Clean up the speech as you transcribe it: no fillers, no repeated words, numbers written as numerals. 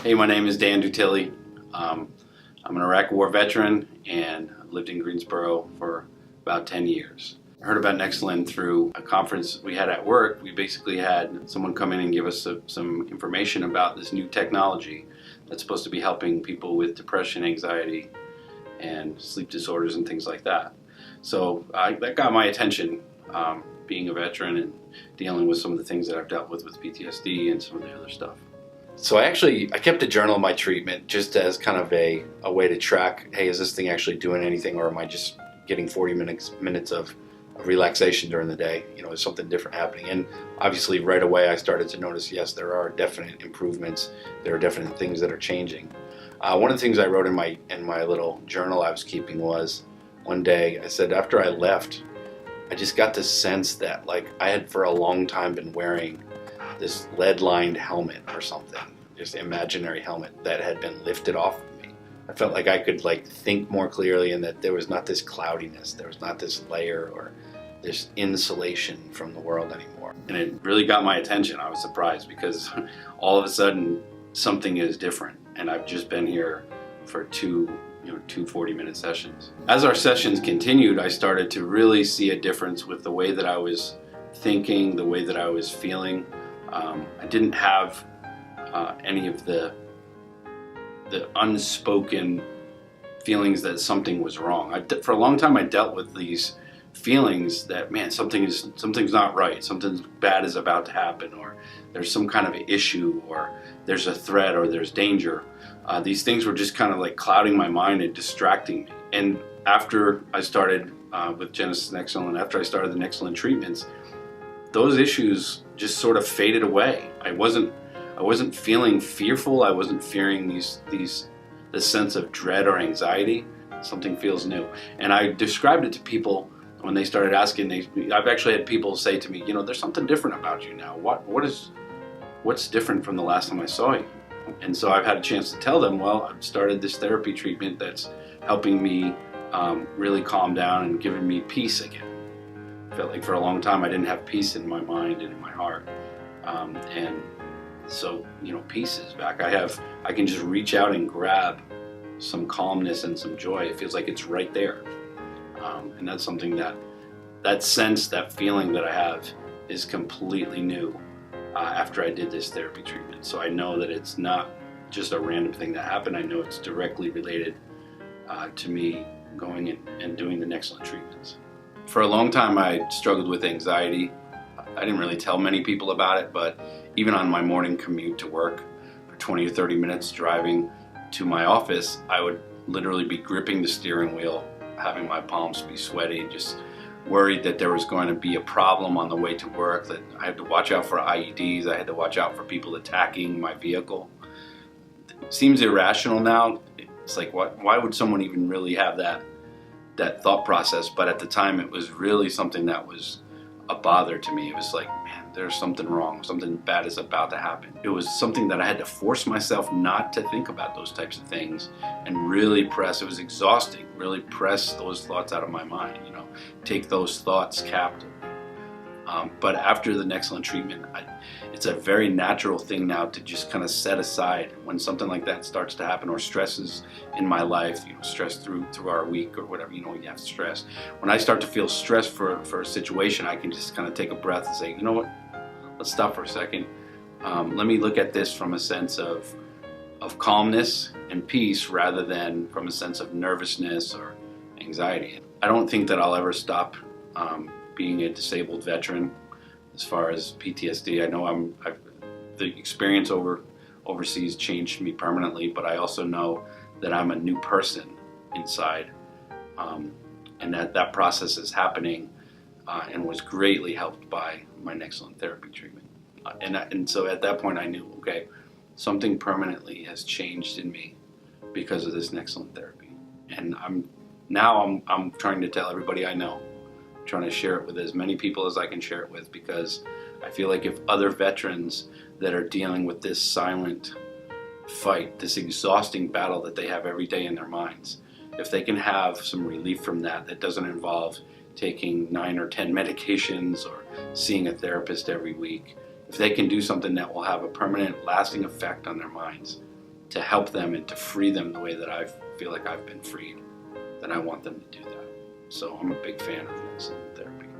Hey, my name is Dan Dutilli. I'm an Iraq War veteran and I've lived in Greensboro for about 10 years. I heard about Nexalin through a conference we had at work. We basically had someone come in and give us some information about this new technology that's supposed to be helping people with depression, anxiety, and sleep disorders and things like that. So that got my attention, being a veteran and dealing with some of the things that I've dealt with PTSD and some of the other stuff. So I kept a journal of my treatment just as kind of a way to track, hey, is this thing actually doing anything, or am I just getting 40 minutes of relaxation during the day? You know, is something different happening? And obviously right away I started to notice, yes, there are definite improvements. There are definite things that are changing. One of the things I wrote in my little journal I was keeping was, one day I said, after I left, I just got this sense that like I had for a long time been wearing this lead-lined helmet or something, just imaginary helmet that had been lifted off of me. I felt like I could like think more clearly, and that there was not this cloudiness, there was not this layer or this insulation from the world anymore. And it really got my attention. I was surprised because all of a sudden something is different, and I've just been here for two 40-minute sessions. As our sessions continued, I started to really see a difference with the way that I was thinking, the way that I was feeling. I didn't have any of the unspoken feelings that something was wrong. For a long time I dealt with these feelings that, man, something's not right, something bad is about to happen, or there's some kind of issue, or there's a threat, or there's danger. These things were just kind of like clouding my mind and distracting me. And after I started with Genesis Nexalin, after I started the Nexalin treatments, those issues just sort of faded away. I wasn't feeling fearful. I wasn't fearing this sense of dread or anxiety. Something feels new. And I described it to people when they started asking. I've actually had people say to me, there's something different about you now. What's different from the last time I saw you? And so I've had a chance to tell them, well, I've started this therapy treatment that's helping me really calm down and giving me peace again. I felt like for a long time I didn't have peace in my mind and in my heart. And so, peace is back. I can just reach out and grab some calmness and some joy. It feels like it's right there. And that's something that sense, that feeling that I have is completely new after I did this therapy treatment. So I know that it's not just a random thing that happened. I know it's directly related to me going and doing the Nexalin treatments. For a long time I struggled with anxiety. I didn't really tell many people about it, but even on my morning commute to work for 20 or 30 minutes driving to my office, I would literally be gripping the steering wheel, having my palms be sweaty, just worried that there was going to be a problem on the way to work, that I had to watch out for IEDs, I had to watch out for people attacking my vehicle. It seems irrational now. It's like, why would someone even really have that thought process? But at the time it was really something that was a bother to me. It was like, man, there's something wrong, something bad is about to happen. It was something that I had to force myself not to think about those types of things and really press. It was exhausting, really press those thoughts out of my mind, take those thoughts captive. But after the Nexalin treatment, it's a very natural thing now to just kind of set aside when something like that starts to happen, or stresses in my life, stress through our week or whatever, you have stress. When I start to feel stress for a situation, I can just kind of take a breath and say, you know what, let's stop for a second. Let me look at this from a sense of calmness and peace rather than from a sense of nervousness or anxiety. I don't think that I'll ever stop being a disabled veteran. As far as PTSD, I know the experience overseas changed me permanently, but I also know that I'm a new person inside, and that process is happening and was greatly helped by my Nexalin therapy treatment. And so at that point I knew, okay, something permanently has changed in me because of this Nexalin therapy. And I'm trying to tell everybody I know, trying to share it with as many people as I can share it with, because I feel like if other veterans that are dealing with this silent fight, this exhausting battle that they have every day in their minds, if they can have some relief from that doesn't involve taking 9 or 10 medications or seeing a therapist every week, if they can do something that will have a permanent, lasting effect on their minds, to help them and to free them the way that I feel like I've been freed, then I want them to do that. So I'm a big fan of Nexalin therapy.